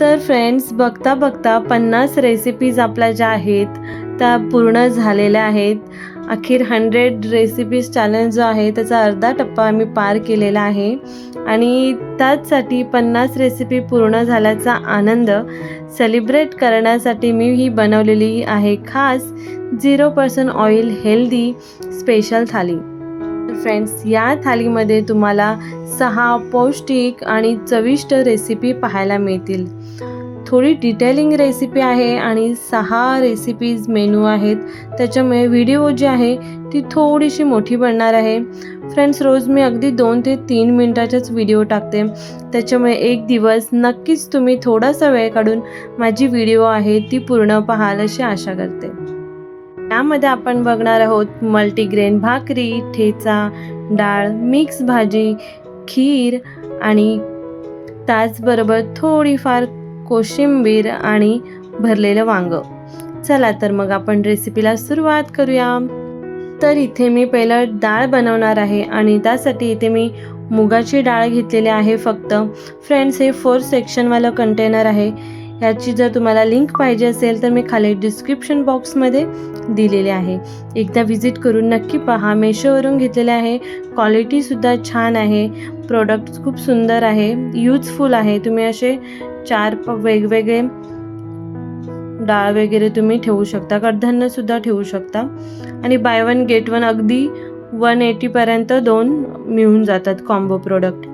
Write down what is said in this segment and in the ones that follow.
तर फ्रेंड्स, बघता बघता 50 रेसिपीज आपल्या ज्या आहेत त्या पूर्ण झालेल्या आहेत. अखेर 100 रेसिपीज चॅलेंज जो आहे त्याचा अर्धा टप्पा आम्ही पार केलेला आहे आणि त्याचसाठी 50 रेसिपी पूर्ण झाल्याचा आनंद सेलिब्रेट करण्यासाठी मी ही बनवलेली आहे खास 0% ऑइल हेल्दी स्पेशल थाली. फ्रेंड्स, या थालीमध्ये तुम्हाला 6 पौष्टिक आणि चविष्ट रेसिपी पाहायला मिळतील. थोडी डिटेलिंग रेसिपी आहे आणि 6 रेसिपीज मेनू आहेत, त्याच्यामुळे व्हिडिओ जी आहे ती थोडीशी मोठी बनणार आहे. फ्रेंड्स, रोज मी अगदी 2 ते 3 मिनटाचाच व्हिडिओ टाकते, त्याच्यामुळे एक दिवस नक्कीच तुम्ही थोडासा वेळ काढून माझी व्हिडिओ आहे ती पूर्ण पाहाल अशी आशा करते. यामध्ये आपण बघणार आहोत मल्टीग्रेन भाकरी, ठेचा, डाळ, मिक्स भाजी, खीर आणि त्याचबरोबर थोडीफार कोशिंबीर आणि भरलेलं वांगं. चला तर मग आपण रेसिपीला सुरुवात करूया. तर इथे मी पहिलं डाळ बनवणार आहे आणि त्यासाठी इथे मी मुगाची डाळ घेतलेली आहे फक्त. फ्रेंड्स, हे 4 सेक्शनवालं कंटेनर आहे. याची जर तुम्हाला लिंक पाहिजे असेल तर मी खाली डिस्क्रिप्शन बॉक्समध्ये दिलेले आहे. एकदा व्हिजिट करून नक्की पहा. मेशोवरून घेतलेले आहे. क्वालिटीसुद्धा छान आहे. प्रोडक्ट खूप सुंदर आहे, यूजफुल आहे. तुम्ही असे 4 वेगवेगळे डाळ वगैरे तुम्ही ठेवू शकता, कडधान्यसुद्धा ठेवू शकता आणि बाय 1 गेट 1 अगदी 180पर्यंत 2 मिळून जातात कॉम्बो प्रोडक्ट.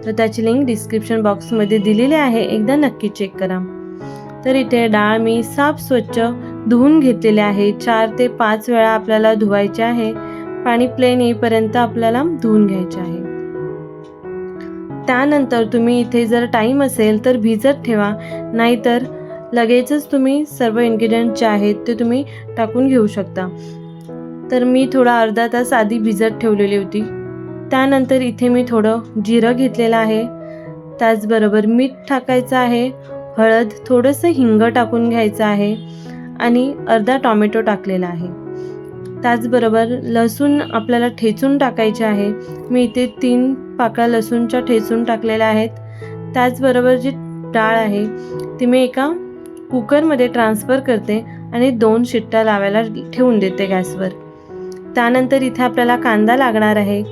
तर त्याची लिंक डिस्क्रिप्शन बॉक्समध्ये दिलेली आहे, एकदा नक्की चेक करा. तर इथे डाळ मी साफ स्वच्छ धुवून घेतलेले आहे. 4 ते 5 वेळा आपल्याला धुवायचे आहे. पाणी प्लेन येईपर्यंत आपल्याला धुवून घ्यायचे आहे. त्यानंतर तुम्ही इथे जर टाईम असेल तर भिजत ठेवा, नाहीतर लगेचच तुम्ही सर्व इन्ग्रेडियंट जे आहेत ते तुम्ही टाकून घेऊ शकता. तर मी थोडा अर्धा तास आधी भिजत ठेवलेली होती. त्यानंतर इथे मी थोडं जिरं घेतलेलं आहे, त्याचबरोबर मीठ टाकायचं आहे, हळद, थोडंसं हिंग टाकून घ्यायचं आहे आणि अर्धा टॉमॅटो टाकलेला आहे. त्याचबरोबर लसूण आपल्याला ठेचून टाकायचे आहे. मी इथे 3 पाकळ्या लसूणच्या ठेचून टाकलेल्या आहेत. त्याचबरोबर जी डाळ आहे ती मी एका कुकरमध्ये ट्रान्सफर करते आणि 2 शिट्ट्या लावायला ठेवून देते गॅसवर. त्यानंतर इथे आपल्याला कांदा लागणार आहे,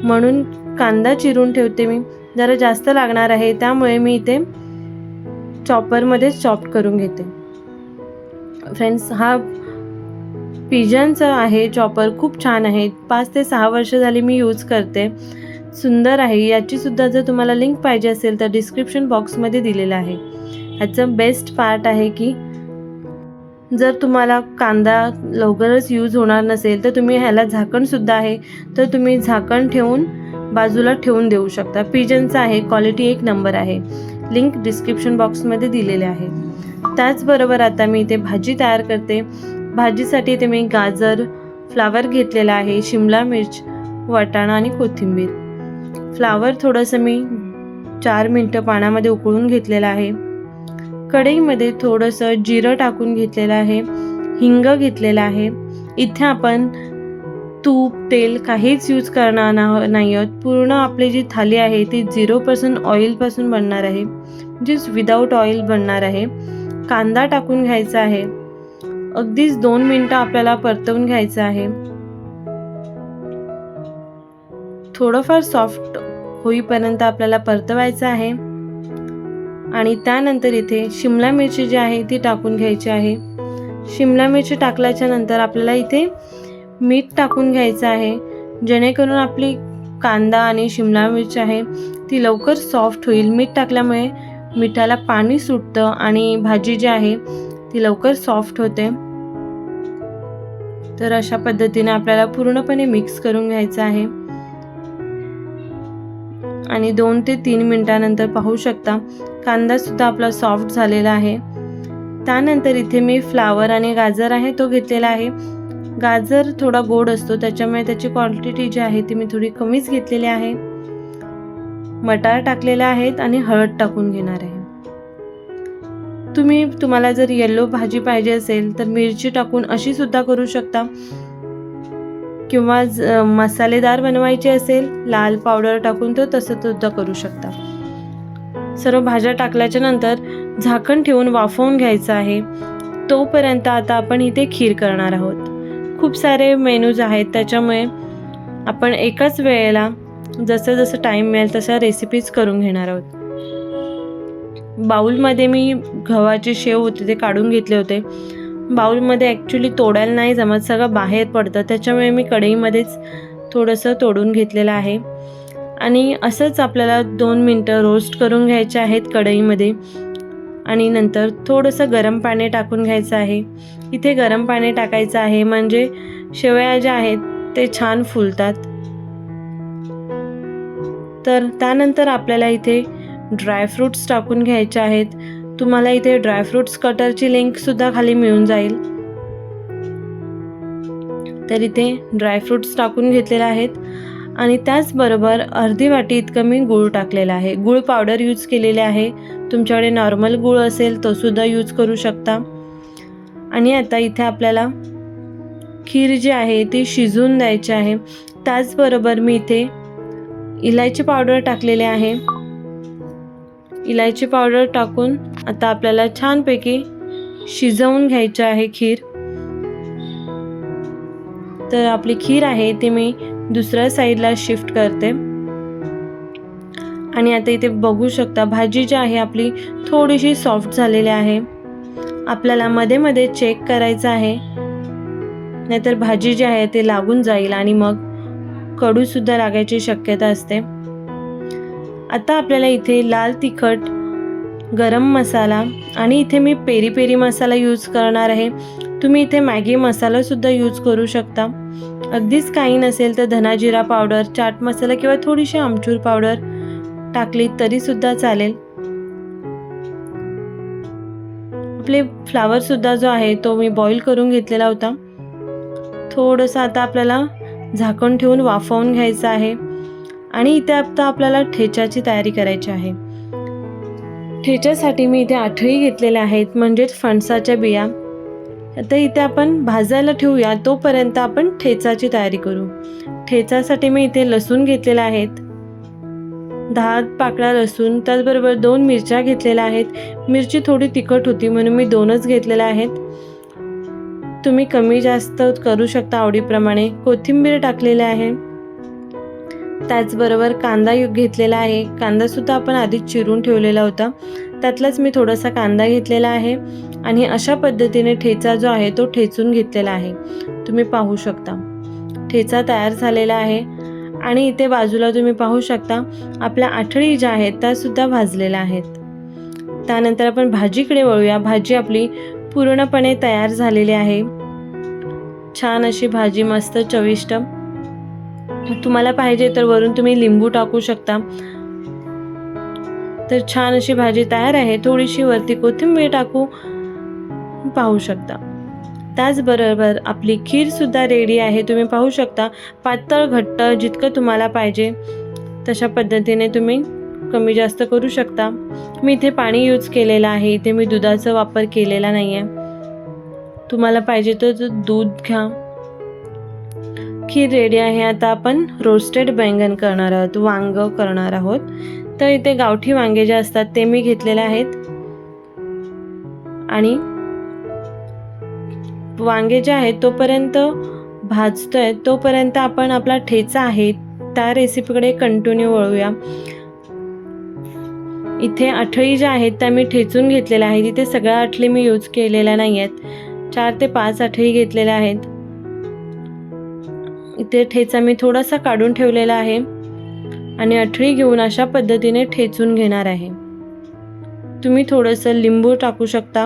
म्हणून कांदा चिरून ठेवते मी. जरा जास्त लागणार आहे त्यामुळे मी इथे चॉपरमध्ये चॉप करून घेते. फ्रेंड्स, हा पिजनचा आहे चॉपर, खूप छान आहे. 5 ते 6 वर्ष झाली मी यूज करते, सुंदर आहे. याचीसुद्धा जर तुम्हाला लिंक पाहिजे असेल तर डिस्क्रिप्शन बॉक्समध्ये दिलेलं आहे. ह्याचं बेस्ट पार्ट आहे की जर तुम्हाला कांदा लवकरच यूज होणार नसेल तर तुम्ही ह्याला झाकणसुद्धा आहे, तर तुम्ही झाकण ठेवून बाजूला ठेवून देऊ शकता. पिजनचा आहे, क्वालिटी 1 नंबर आहे. लिंक डिस्क्रिप्शन बॉक्समध्ये दिलेले आहे. त्याचबरोबर आता मी इथे भाजी तयार करते. भाजीसाठी इथे मी गाजर, फ्लावर घेतलेला आहे, शिमला मिर्च, वाटाणा आणि कोथिंबीर. फ्लावर थोडंसं मी 4 मिनटं पाण्यामध्ये उकळून घेतलेलं आहे. कढईमध्ये थोडंसं जिरं टाकून घेतलेलं आहे, हिंग घेतलेला आहे. इथे आपण तूप, तेल काहीच यूज करणार नाही आहोत. पूर्ण आपली जी थाली आहे ती 0% ऑइलपासून बनणार आहे, म्हणजेच विदाऊट ऑइल बनणार आहे. कांदा टाकून घ्यायचा आहे. अगदीच 2 मिनटं आपल्याला परतवून घ्यायचं आहे. थोडंफार सॉफ्ट होईपर्यंत आपल्याला परतवायचं आहे आणि त्यानंतर इथे शिमला मिरची जी आहे ती टाकून घ्यायची आहे. शिमला मिरची टाकल्याच्या नंतर आपल्याला इथे मीठ टाकून घ्यायचं आहे, जेणेकरून आपली कांदा आणि शिमला मिरची आहे ती लवकर सॉफ्ट होईल. मीठ टाकल्यामुळे मिठाला पाणी सुटतं आणि भाजी जी आहे ती लवकर सॉफ्ट होते. तर अशा पद्धतीने आपल्याला पूर्णपणे मिक्स करून घ्यायचं आहे आणि 2 ते 3 मिनटानंतर पाहू शकता कांदासुद्धा आपला सॉफ्ट झालेला आहे. त्यानंतर इथे मी फ्लावर आणि गाजर आहे तो घेतलेला आहे. गाजर थोडा गोड असतो, त्याच्यामुळे त्याची क्वांटिटी जी आहे ती मी थोडी कमीच घेतलेली आहे. मटार टाकलेले आहेत आणि हळद टाकून घेणार आहे. तुम्हाला जर येलो भाजी पाहिजे असेल तर मिरची टाकून अशी सुद्धा करू शकता, किंवा मसालेदार बनवायची असेल लाल पावडर टाकून तर तसं सुद्धा करू शकता. सर्व भाज्या टाकल्याच्या नंतर झाकण ठेवून वाफवून घ्यायचं आहे. तोपर्यंत आता आपण इथे खीर करणार आहोत. खूप सारे मेनूज आहेत, त्याच्यामुळे आपण एकाच वेळेला जसं जसं टाईम मिळेल तशा रेसिपीज करून घेणार आहोत. बाउलमध्ये मी गव्हाचे शेव होते ते काढून घेतले होते. बाउलमध्ये ॲक्च्युली तोडायला नाही जमत, सगळं बाहेर पडतं, त्याच्यामुळे मी कढईमध्येच थोडंसं तोडून घेतलेलं आहे. आणि असंच आपल्याला 2 मिनटं रोस्ट करून घ्यायचे आहेत कढईमध्ये. आणि नंतर थोडंसं गरम पाणी टाकून घ्यायचं आहे. इथे गरम पाणी टाकायचं आहे म्हणजे शेवया ज्या आहेत ते छान फुलतात. तर त्यानंतर आपल्याला इथे ड्रायफ्रूट्स टाकून घ्यायचे आहेत. तुम्हाला इथे ड्रायफ्रूट्स कटरची लिंकसुद्धा खाली मिळून जाईल. तर इथे ड्रायफ्रूट्स टाकून घेतलेले आहेत. आणि त्याचबरोबर अर्धी वाटी इतकं मी गूळ टाकलेला आहे. गूळ पावडर यूज केलेले आहे. तुमच्याकडे नॉर्मल गूळ असेल तो सुद्धा यूज करू शकता. आणि आता इथे आपल्याला खीर जी आहे ती शिजवून द्यायची आहे. त्याचबरोबर मी इथे इलायची पावडर टाकलेली आहे. इलायची पावडर टाकून आता आपल्याला छानपैकी शिजवून घ्यायची आहे खीर. तर आपली खीर आहे ती मी दुसऱ्या साईडला शिफ्ट करते. आणि आता इथे बघू शकता भाजी जी आहे आपली थोडीशी सॉफ्ट झालेली आहे. आपल्याला मध्ये मध्ये चेक करायचं आहे, नाहीतर भाजी जी आहे ते लागून जाईल आणि मग कडूसुद्धा लागायची शक्यता असते. आता आपल्याला इथे लाल तिखट, गरम मसाला आणि इथे मी पेरी पेरी मसाला यूज करणार आहे. तुम्ही इथे मॅगी मसालासुद्धा यूज करू शकता. अगदीच काही नसेल तर धना जिरा पावडर, चाट मसाला किंवा थोडीशी आमचूर पावडर टाकली तरीसुद्धा चालेल. आपले फ्लावरसुद्धा जो आहे तो मी बॉईल करून घेतलेला होता. थोडंसं आता आपल्याला झाकण ठेवून वाफवून घ्यायचं आहे. आणि इथे आता आपल्याला ठेच्याची तयारी करायची आहे. ठेच्यासाठी मी इथे आठळी घेतलेल्या आहेत, म्हणजेच फणसाच्या बिया. आता इथे आपण भाजायला ठेवूया, तोपर्यंत आपण ठेचाची तयारी करू. ठेचासाठी मी इथे लसूण घेतलेला आहेत, 10 पाकळ्या लसूण, त्याचबरोबर 2 मिरच्या घेतलेल्या आहेत. मिरची थोडी तिखट होती म्हणून मी 2च घेतलेल्या आहेत. तुम्ही कमी जास्त करू शकता आवडीप्रमाणे. कोथिंबीर टाकलेली आहे. त्याचबरोबर कांदा घेतलेला आहे. कांदासुद्धा आपण आधीच चिरून ठेवलेला होता, त्यातलाच मी थोडासा कांदा घेतलेला आहे. आणि अशा पद्धतीने ठेचा जो आहे तो ठेचून घेतलेला आहे. तुम्ही पाहू शकता ठेचा तयार झालेला आहे. आणि इथे बाजूला तुम्ही पाहू शकता आपल्या आठळी ज्या आहेत त्यासुद्धा भाजलेल्या आहेत. त्यानंतर आपण भाजीकडे वळूया. भाजी आपली पूर्णपणे तयार झालेली आहे. छान अशी भाजी, मस्त चविष्ट. तुम्हाला पाहिजे तर वरून तुम्ही लिंबू टाकू शकता. तर छान अशी भाजी तयार आहे. थोडीशी वरती कोथिंबीर टाकू, पाहू शकता. त्याचबरोबर आपली खीरसुद्धा रेडी आहे. तुम्ही पाहू शकता पातळ घट्ट जितकं तुम्हाला पाहिजे तशा पद्धतीने तुम्ही कमी जास्त करू शकता. मी इथे पाणी यूज केलेलं आहे. इथे मी दुधाचा वापर केलेला नाही आहे. तुम्हाला पाहिजे तर दूध घ्या. खीर रेडी आहे. आता आपण रोस्टेड बैंगन करणार आहोत, वांग करणार आहोत. तर इथे गावठी वांगे जे असतात ते मी घेतलेले आहेत. आणि वांगे जे आहेत तोपर्यंत भाजतोय तोपर्यंत आपण आपला ठेचा आहे त्या रेसिपीकडे कंटिन्यू वळूया. इथे आठळी ज्या आहेत त्या मी ठेचून घेतलेल्या आहेत. इथे सगळ्या आठळी मी यूज केलेल्या नाही आहेत. 4 ते 5 आठळी घेतलेल्या आहेत. इथे ठेचा मी थोडासा काढून ठेवलेला आहे आणि आठळी घेऊन अशा पद्धतीने ठेचून घेणार आहे. तुम्ही थोडंसं लिंबू टाकू शकता.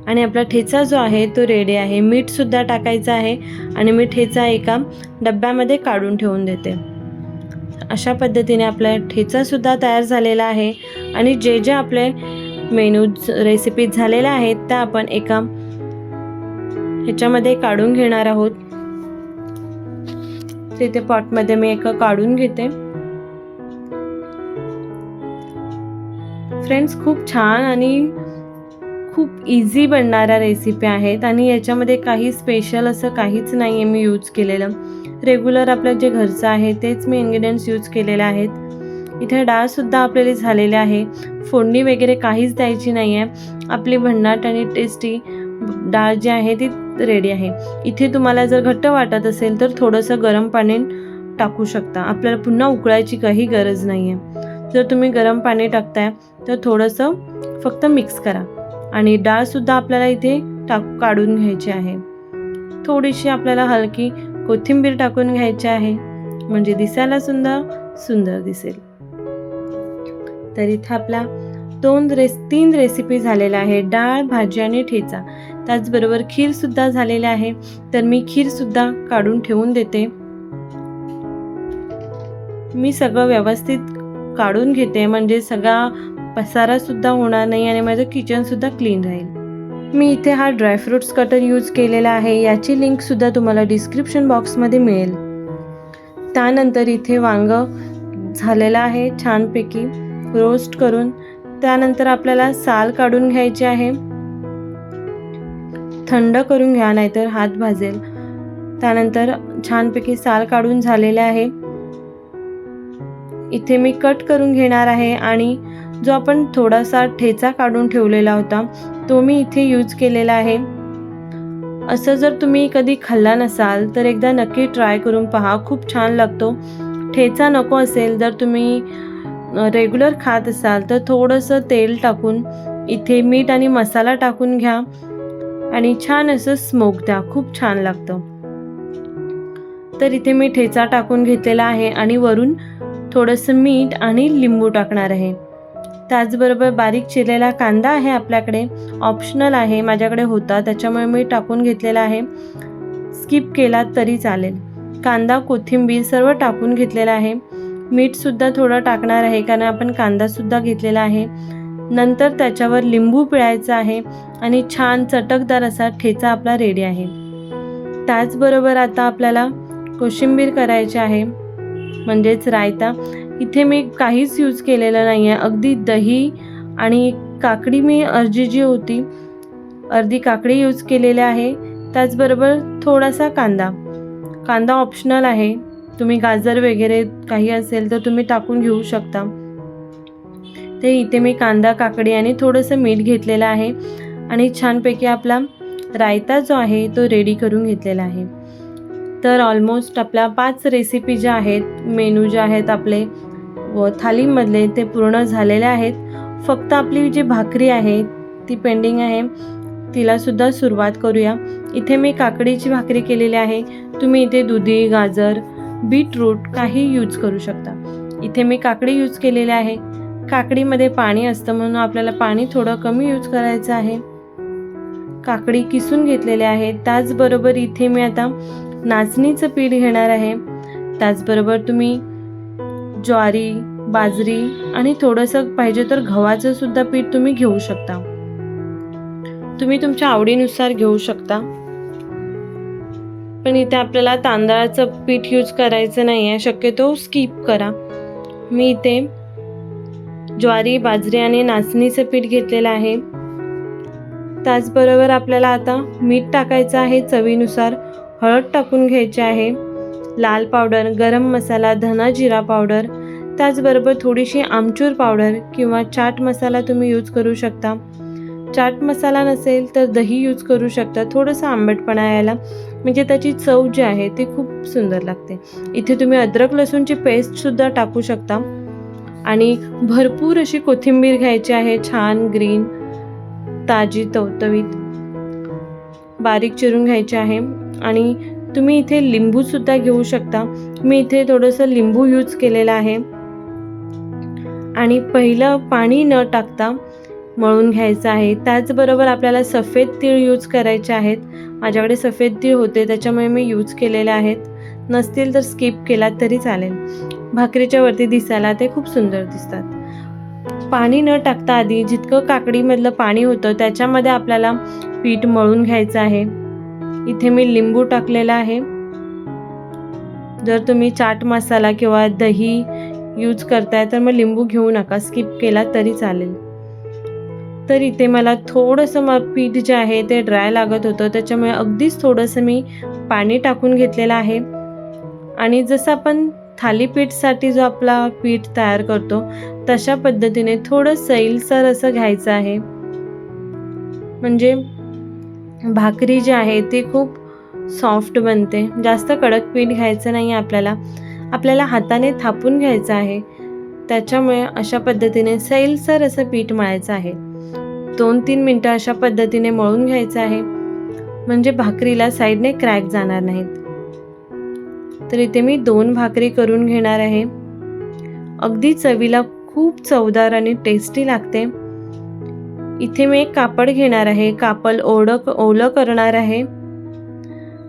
आणि आपला ठेचा जो आहे तो रेडी आहे. मीठसुद्धा टाकायचं आहे आणि मी ठेचा एका डब्यामध्ये काढून ठेवून देते. अशा पद्धतीने आपला ठेचासुद्धा तयार झालेला आहे. आणि जे जे आपले मेनूज रेसिपीज झालेल्या आहेत त्या आपण एका ह्याच्यामध्ये काढून घेणार आहोत. तिथे पॉटमध्ये मी एका काढून घेते. फ्रेंड्स, खूप छान आणि खूप इझी बनणाऱ्या रेसिपी आहेत आणि याच्यामध्ये काही स्पेशल असं काहीच नाही आहे मी यूज केलेलं. रेग्युलर आपलं जे घरचं आहे तेच मी इन्ग्रेडियंट्स यूज केलेले आहेत. इथे डाळसुद्धा आपल्याला झालेली आहे. फोडणी वगैरे काहीच द्यायची नाही आहे. आपली भन्नाट आणि टेस्टी डाळ जी आहे ती रेडी आहे. इथे तुम्हाला जर घट्ट वाटत असेल तर थोडंसं गरम पाणी टाकू शकता. आपल्याला पुन्हा उकळायची काही गरज नाही आहे. जर तुम्ही गरम पाणी टाकताय तर थोडंसं फक्त मिक्स करा आणि डाळसुद्धा आपल्याला इथे काढून घ्यायची आहे. थोडीशी आपल्याला हलकी कोथिंबीर टाकून घ्यायची आहे, म्हणजे दिसायला सुंदर दिसेल. तर इथे आपला 3 रेसिपी झालेल्या आहे, डाळ, भाजी आणि ठेचा. त्याचबरोबर खीरसुद्धा झालेली आहे. तर मी खीरसुद्धा काढून ठेवून देते. मी सगळं व्यवस्थित काढून घेते, म्हणजे सगळा पसारासुद्धा होणार नाही आणि माझं किचनसुद्धा क्लीन राहील. मी इथे हा ड्रायफ्रूट्स कटर यूज केलेला आहे. याची लिंकसुद्धा तुम्हाला डिस्क्रिप्शन बॉक्समध्ये मिळेल. त्यानंतर इथे वांगं झालेलं आहे छानपैकी रोस्ट करून. त्यानंतर आपल्याला साल काढून घ्यायची आहे. थंड करून घ्या, नाहीतर हात भाजेल. त्यानंतर छानपैकी साल काढून झालेले आहे. इथे मी कट करून घेणार आहे आणि जो आपण थोडासा ठेचा काढून ठेवलेला होता तो मी इथे यूज केलेला आहे. असं जर तुम्ही कधी खाल्ला नसाल तर एकदा नक्की ट्राय करून पहा, खूप छान लागतो. ठेचा नको असेल, जर तुम्ही रेग्युलर खात असाल तर थोडंसं तेल टाकून इथे मीठ आणि मसाला टाकून घ्या आणि छान असं स्मोक द्या, खूप छान लागतं. तर इथे मी ठेचा टाकून घेतलेला आहे आणि वरून थोडंसं मीठ आणि लिंबू टाकणार आहे. त्याचबरोबर बारीक चिरलेला कांदा आहे आपल्याकडे, ऑप्शनल आहे, माझ्याकडे होता त्याच्यामुळे मी टाकून घेतलेला आहे. स्किप केला तरी चालेल. कांदा, कोथिंबीर सर्व टाकून घेतलेला आहे. मीठसुद्धा थोडं टाकणार आहे कारण आपण कांदासुद्धा घेतलेला आहे. नंतर त्याच्यावर लिंबू पिळायचा आहे आणि छान चटकदार असा ठेचा आपला रेडी आहे. त्याचबरोबर आता आपल्याला कोशिंबीर करायची आहे, म्हणजेच रायता. इथे मी काहीच यूज केलेलं नाही आहे. अगदी दही आणि काकडी, मी अर्धी काकडी यूज केलेली आहे. त्याचबरोबर थोडासा कांदा ऑप्शनल आहे. तुम्ही गाजर वगैरे काही असेल तर तुम्ही टाकून घेऊ शकता. ते इथे मी कांदा, काकडी आणि थोडंसं मीठ घेतलेलं आहे आणि छानपैकी आपला रायता जो आहे तो रेडी करून घेतलेला आहे. तर ऑलमोस्ट आपल्या 5 रेसिपी ज्या आहेत, मेनू जे आहेत आपले व थालीमधले ते पूर्ण झालेले आहेत. फक्त आपली जी भाकरी आहे ती पेंडिंग आहे, तिलासुद्धा सुरुवात करूया. इथे मी काकडीची भाकरी केलेली आहे. तुम्ही इथे दुधी, गाजर, बीटरूट काही यूज करू शकता. इथे मी काकडी यूज केलेली आहे. काकडीमध्ये पाणी असतं म्हणून आपल्याला पाणी थोडं कमी यूज करायचं आहे. काकडी किसून घेतलेले आहे. त्याचबरोबर इथे मी आता नाचणीचं पीठ घेणार आहे. त्याचबरोबर तुम्ही ज्वारी, बाजरी आणि थोडंसं पाहिजे तर गव्हाचं सुद्धा पीठ तुम्ही घेऊ शकता. तुम्ही तुमच्या आवडीनुसार घेऊ शकता. पण इथे आपल्याला तांदळाचं पीठ यूज करायचं नाही आहे, शक्यतो स्किप करा. मी इथे ज्वारी, बाजरी आणि नाचणीचं पीठ घेतलेलं आहे. त्याचबरोबर आपल्याला आता मीठ टाकायचं आहे चवीनुसार. हळद टाकून घ्यायची आहे. लाल पावडर, गरम मसाला, धना जिरा पावडर, त्याचबरोबर थोडीशी आमचूर पावडर किंवा चाट मसाला तुम्ही यूज करू शकता. चाट मसाला नसेल तर दही यूज करू शकता, थोडंसं आंबटपणा यायला, म्हणजे त्याची चव जी आहे ती खूप सुंदर लागते. इथे तुम्ही अद्रक लसूणची पेस्टसुद्धा टाकू शकता आणि भरपूर अशी कोथिंबीर घ्यायची आहे, छान ग्रीन, ताजी, टवटवीत बारीक चिरून घ्यायची आहे. आणि तुम्ही इथे लिंबूसुद्धा घेऊ शकता. मी इथे थोडंसं लिंबू यूज केलेलं आहे आणि पहिलं पाणी न टाकता मळून घ्यायचं आहे. त्याचबरोबर आपल्याला सफेद तीळ यूज करायचे आहेत. माझ्याकडे सफेद तीळ होते त्याच्यामुळे मी यूज केलेले आहेत. नसतील तर स्किप केला तरी चालेल. भाकरीच्या वरती दिसायला ते खूप सुंदर दिसतात. पाणी न टाकता आधी जितकं काकडीमधलं पाणी होतं त्याच्यामध्ये आपल्याला पीठ मळून घ्यायचं आहे. इथे मी लिंबू टाकलेला आहे. जर तुम्ही चाट मसाला किंवा दही यूज करताय तर मग लिंबू घेऊ नका, स्किप केला तरी चालेल. तर इथे मला थोडंसं पीठ जे आहे ते ड्राय लागत होतं त्याच्यामुळे अगदीच थोडंसं मी पाणी टाकून घेतलेलं आहे. आणि जसं आपण थालीपीठसाठी जो आपला पीठ तयार करतो तशा पद्धतीने थोडं सैलसर असं घ्यायचं आहे. म्हणजे भाकरी जी आहे ती खूप सॉफ्ट बनते. जास्त कडक पीठ घ्यायचं नाही आपल्याला. आपल्याला हाताने थापून घ्यायचं आहे. त्याच्यामुळे अशा पद्धतीने सैलसर असं पीठ मळायचं आहे. 2-3 मिनटं अशा पद्धतीने मळून घ्यायचं आहे. म्हणजे भाकरीला साईडने क्रॅक जाणार नाहीत. तर इथे मी 2 भाकरी करून घेणार आहे. अगदी चवीला खूप चवदार आणि टेस्टी लागते. इथे मी एक कापड घेणार आहे. कापड ओलं करणार आहे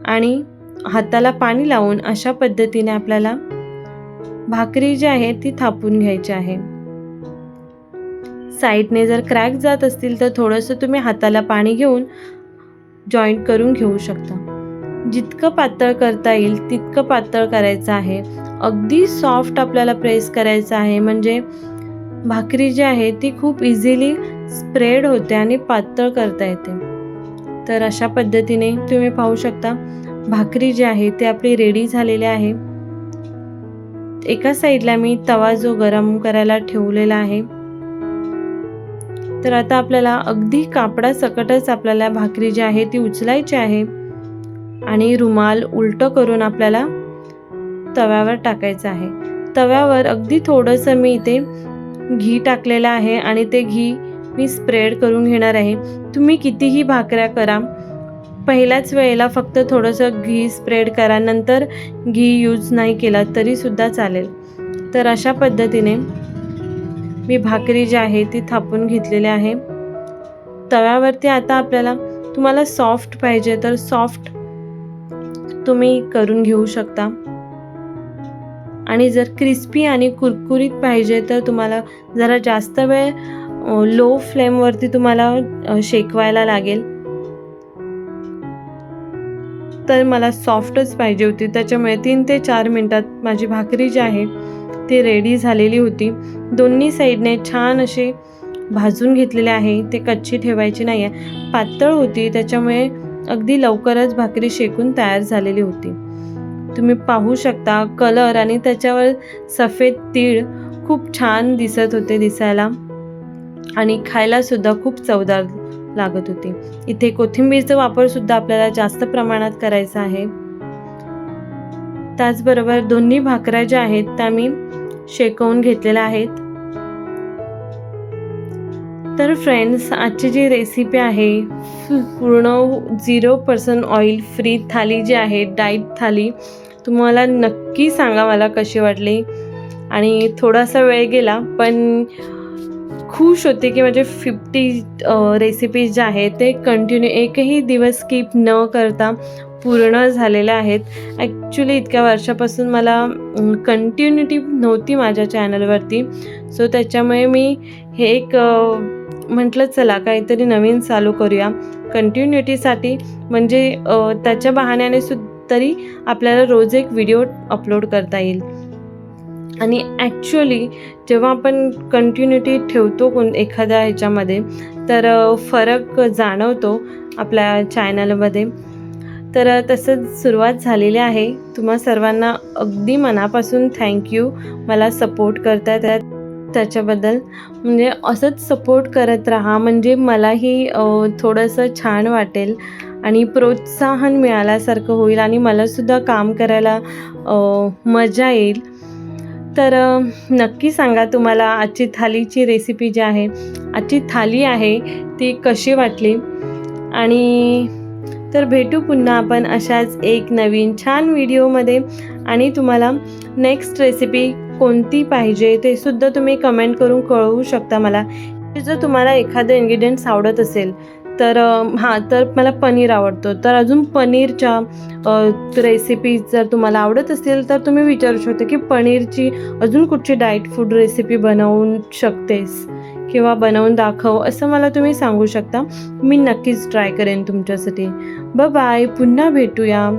आणि हाताला पाणी लावून अशा पद्धतीने आपल्याला भाकरी जी आहे ती थापून घ्यायची आहे. साईडने जर क्रॅक जात असतील तर थोडंसं तुम्ही हाताला पाणी घेऊन जॉईंट करून घेऊ शकता. जितकं पातळ करता येईल तितकं पातळ करायचं आहे. अगदी सॉफ्ट आपल्याला प्रेस करायचं आहे. म्हणजे भाकरी जी आहे ती खूप इझिली स्प्रेड होते आणि पातळ करता येते. तर अशा पद्धतीने तुम्ही पाहू शकता भाकरी जी आहे ती आपली रेडी झालेली आहे. एका साईडला मी तवा जो गरम करायला ठेवलेला आहे. तर आता आपल्याला अगदी कापडासकटच आपल्याला भाकरी जी आहे ती उचलायची आहे आणि रुमाल उलटं करून आपल्याला तव्यावर टाकायचं आहे. तव्यावर अगदी थोडंसं मी इथे घी टाकलेलं आहे आणि ते घी मी स्प्रेड करून घेणार आहे. तुम्ही कितीही भाकऱ्या करा, पहिल्याच वेळेला फक्त थोडंसं घी स्प्रेड करा, नंतर घी यूज नाही केला तरीसुद्धा चालेल. तर अशा पद्धतीने मी भाकरी जी आहे ती थापून घेतलेली आहे. तव्यावरती आता आपल्याला तुम्हाला सॉफ्ट पाहिजे तर सॉफ्ट तुम्ही करून घेऊ शकता आणि जर क्रिस्पी आणि कुरकुरीत पाहिजे तर तुम्हाला जरा जास्त वेळ लो फ्लेमवरती तुम्हाला शेकवायला लागेल. तर मला सॉफ्टच पाहिजे होती, त्याच्यामुळे 3 ते 4 मिनटात माझी भाकरी जी आहे ती रेडी झालेली होती. दोन्ही साईडने छान असे भाजून घेतलेले आहे. ते कच्ची ठेवायची नाही आहे. पातळ होती त्याच्यामुळे अगदी लवकरच भाकरी शेकून तयार झालेली होती. तुम्ही पाहू शकता कलर आणि त्याच्यावर सफेद तीळ खूप छान दिसत होते दिसायला आणि खायलासुद्धा खूप चवदार लागत होती. इथे कोथिंबीरचा वापरसुद्धा आपल्याला जास्त प्रमाणात करायचा आहे. त्याचबरोबर दोन्ही भाकऱ्या ज्या आहेत त्या मी शेकवून घेतलेल्या आहेत. तर फ्रेंड्स, आजची जी रेसिपी आहे पूर्ण 0% ऑइल फ्री थाली जी आहे, डाएट थाली, तुम्हाला नक्की सांगा मला कशी वाटली. आणि थोडासा वेळ गेला पण खुश होते की माझे 50 रेसिपीज ज्या आहेत ते कंटिन्यू एकही दिवस स्किप न करता पूर्ण झालेल्या आहेत. ॲक्च्युली इतक्या वर्षापासून मला कंटिन्युटी नव्हती माझ्या चॅनलवरती. सो त्याच्यामुळे मी हे एक म्हटलं चला काहीतरी नवीन चालू करूया कंटिन्युटीसाठी. म्हणजे त्याच्या बहाण्याने तरी आपल्याला रोज एक व्हिडिओ अपलोड करता येईल. आणि ॲक्च्युली जेव्हा आपण कंटिन्युटी ठेवतो एखाद्या ह्याच्यामध्ये तर फरक जाणवतो आपल्या चॅनलमध्ये. तर तसंच सुरुवात झालेली आहे. तुम्हा सर्वांना अगदी मनापासून थँक्यू मला सपोर्ट करताय त्याच्याबद्दल. म्हणजे असंच सपोर्ट करत राहा, म्हणजे मलाही थोडंसं छान वाटेल आणि प्रोत्साहन मिळाल्यासारखं होईल आणि मलासुद्धा काम करायला मजा येईल. तर नक्की सांगा तुम्हाला आजची थालीची रेसिपी जी आहे, आजची थाली आहे ती कशी वाटली. आणि तर भेटू पुन्हा आपण अशाच एक नवीन छान व्हिडिओमध्ये. आणि तुम्हाला नेक्स्ट रेसिपी कोणती पाहिजे ते सुद्धा तुम्ही कमेंट करून कळवू शकता मला. जर तुम्हाला एखादं इन्ग्रेडियंट्स आवडत असेल तर तर मला पनीर आवडतो, तर अजून पनीरच्या रेसिपी जर तुम्हाला आवडत असतील तर तुम्ही विचारू शकता की पनीरची अजून कुठची डाएट फूड रेसिपी बनवू शकतेस किंवा बनवून दाखव, असं मला तुम्ही सांगू शकता. मी नक्कीच ट्राय करेन तुमच्यासाठी. बाय, पुन्हा भेटूया.